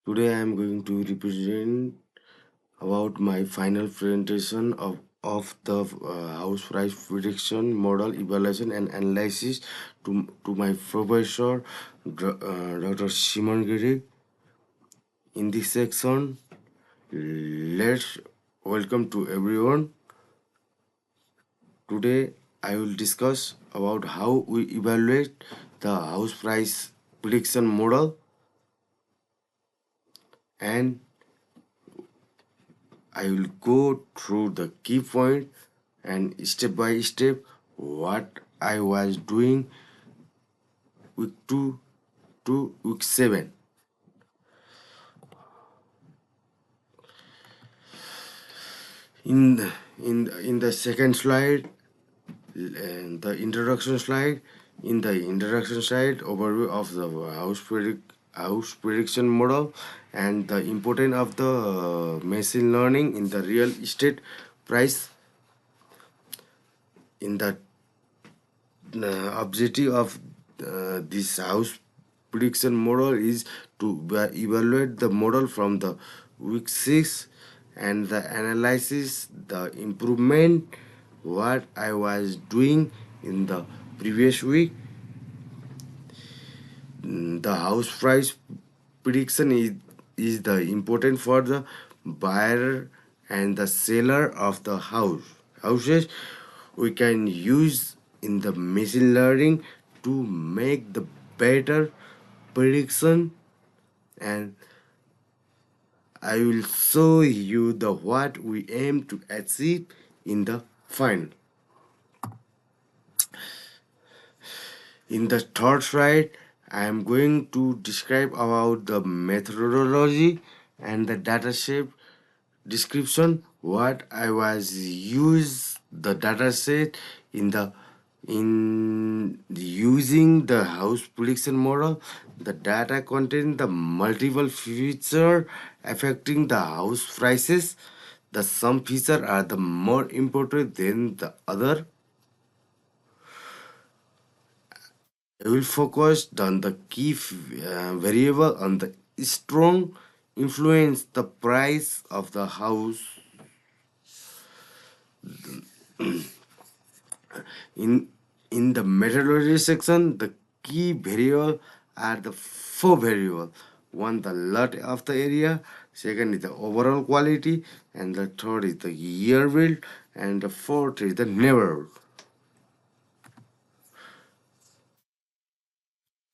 Today I am going to represent about my final presentation of the house price prediction model evaluation and analysis to my professor Dr. Siman Giri. In this section, let's welcome to everyone. Today I will discuss about how we evaluate the house price prediction model, and I will go through the key point and step by step what I was doing week 2 to week 7. In the second slide, the introduction slide, in the introduction slide, overview of the house prediction model and the importance of the machine learning in the real estate price. In the objective of this house prediction model is to evaluate the model from the week 6 and the analysis the improvement what I was doing in the previous week. The house price prediction is the important for the buyer and the seller of the houses. We can use in the machine learning to make the better prediction, and I will show you the what we aim to achieve in the final. In the third slide, I am going to describe about the methodology and the dataset description. What I was use the dataset in using the house prediction model. The data contain the multiple feature affecting the house prices. The some feature are the more important than the other. I will focus on the key variable on the strong influence the price of the house. In the methodology section, the key variable are the four variable. One, the lot of the area. Second is the overall quality, and the third is the year build, and the fourth is the neighborhood.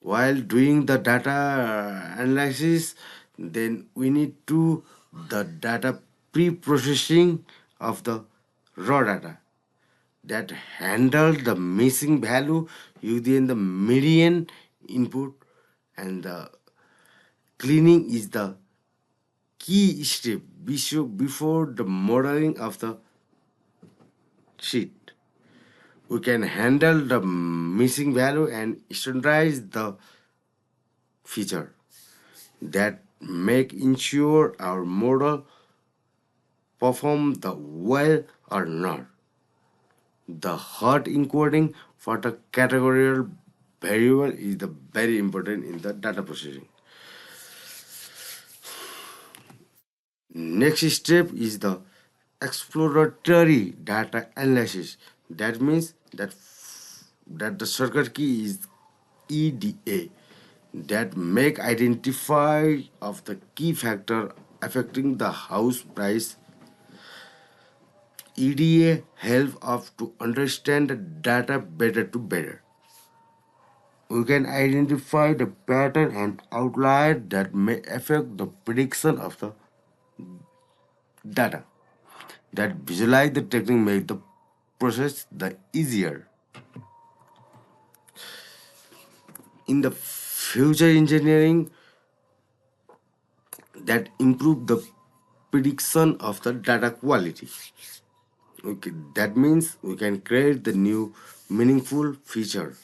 While doing the data analysis, then we need to the data pre-processing of the raw data that handle the missing value using the median input, and the cleaning is the key step before the modeling of the sheet. We can handle the missing value and standardize the feature that make ensure our model perform the well or not. The hard encoding for the categorical variable is the very important in the data processing. Next step is the exploratory data analysis. That means that the shortcut key is EDA that make identify of the key factor affecting the house price. EDA help us to understand the data better to better. We can identify the pattern and outlier that may affect the prediction of the data. That visualize the technique make the process the easier. In the future engineering that improve the prediction of the data quality. Okay, that means we can create the new meaningful feature.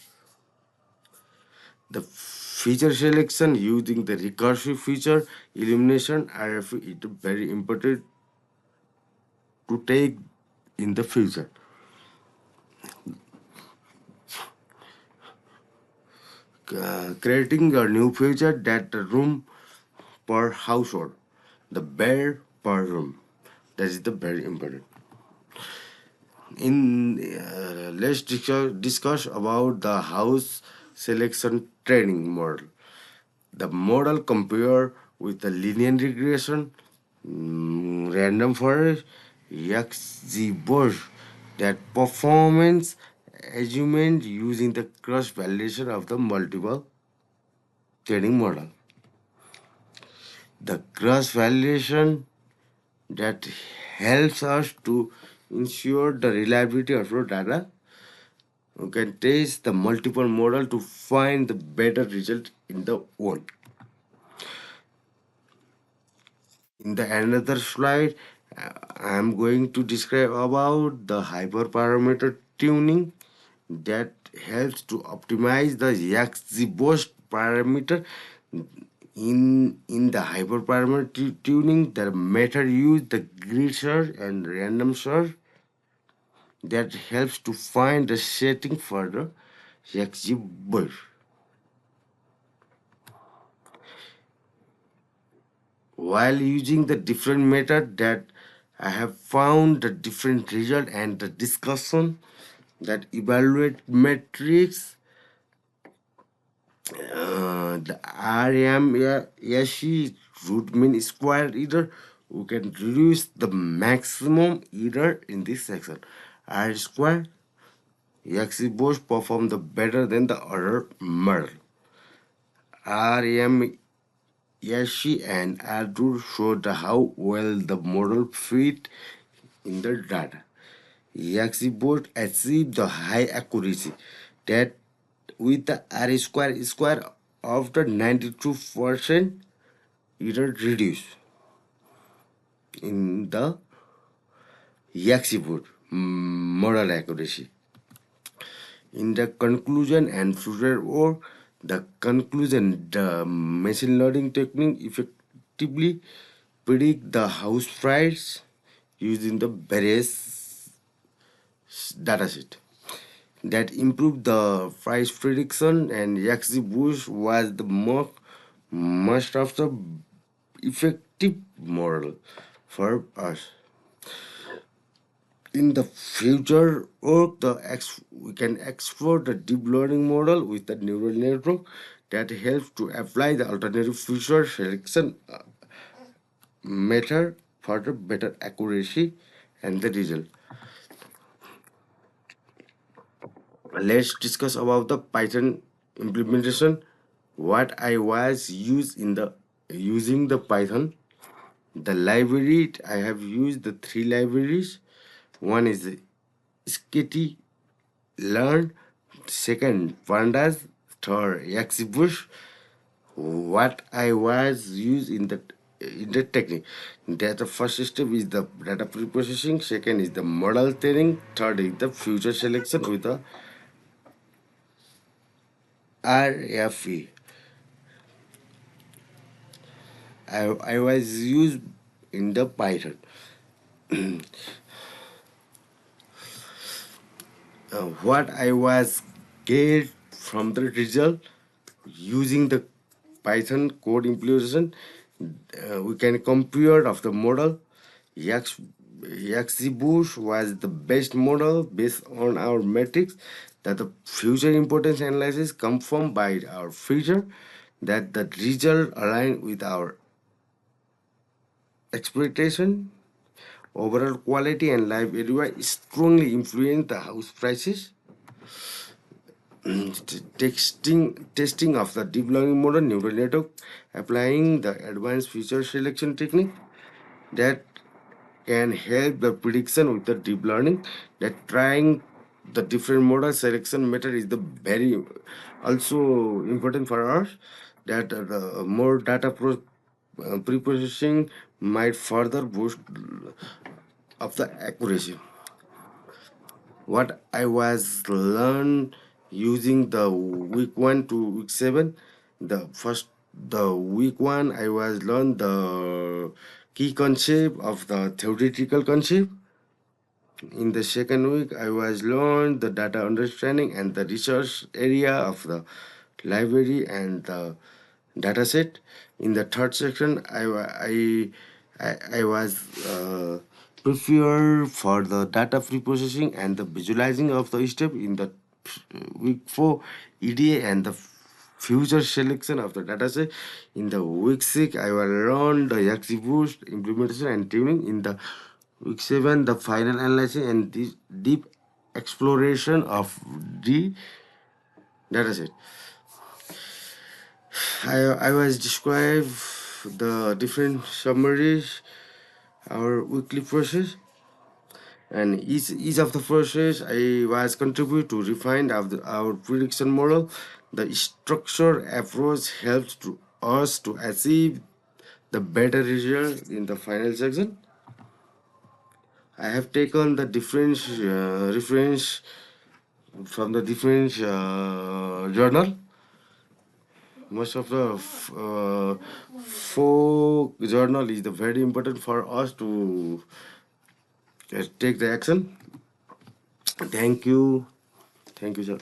The feature selection using the recursive feature elimination RFE is very important to take in the future. Creating a new feature that the room per household, the bed per room. That is the very important. Let's discuss about the house selection training model. The model compare with the linear regression, random forest, XGBoost, that performance achievement using the cross validation of the multiple training model. The cross validation that helps us to ensure the reliability of our data. We can test the multiple model to find the better result in the one. In the another slide, I am going to describe about the hyperparameter tuning that helps to optimize the XGBoost parameter. In the hyperparameter tuning, the method use the grid search and random search that helps to find the setting for the XGBoost. While using the different method that I have found the different result and the discussion that evaluate metrics, the RMSE root mean square error, we can reduce the maximum error in this section. R square, both perform the better than the other model. RMSE and R2 show the how well the model fit in the data. both achieve the high accuracy that with the R square of the 92% error reduced in the both model accuracy. In the conclusion and future work, the conclusion, the machine learning technique effectively predict the house price using the various dataset that improved the price prediction, and Bush was the most of the effective model for us. In the future work, we can explore the deep learning model with the neural network that helps to apply the alternative feature selection method for the better accuracy and the result. Let's discuss about the Python implementation. What I was using the Python. The library I have used the three libraries. One is the skitty learn, second pandas, third XBoost. What I was used in the technique. That the first step is the data preprocessing, second is the model training, third is the future selection with the RFE. I was used in the Python. What I was get from the result using the Python code implementation, we can compare of the model. XGBoost was the best model based on our metrics that the future importance analysis confirmed by our feature that the result align with our expectation. Overall quality and life area strongly influence the house prices. Testing of the deep learning model neural network, applying the advanced feature selection technique that can help the prediction with the deep learning. That trying the different model selection method is the very also important for us. That the more data pre-processing might further boost of the accuracy. What I was learned using the week 1 to week 7. The week 1 I was learned the key concept of the theoretical concept. In the second week I was learned the data understanding and the research area of the library and the dataset. In the third section, I was prepared for the data pre-processing and the visualizing of the step in the week 4 EDA and the future selection of the dataset. In the week 6, I will learn the XGBoost implementation and tuning. In the week 7, the final analysis and the deep exploration of the dataset. I was describe the different summaries, our weekly process, and each of the process I was contribute to refine our prediction model. The structure approach helps to us to achieve the better result in the final section. I have taken the different reference from the different journal. Most of the folk journal is the very important for us to take the action. Thank you. Thank you, sir.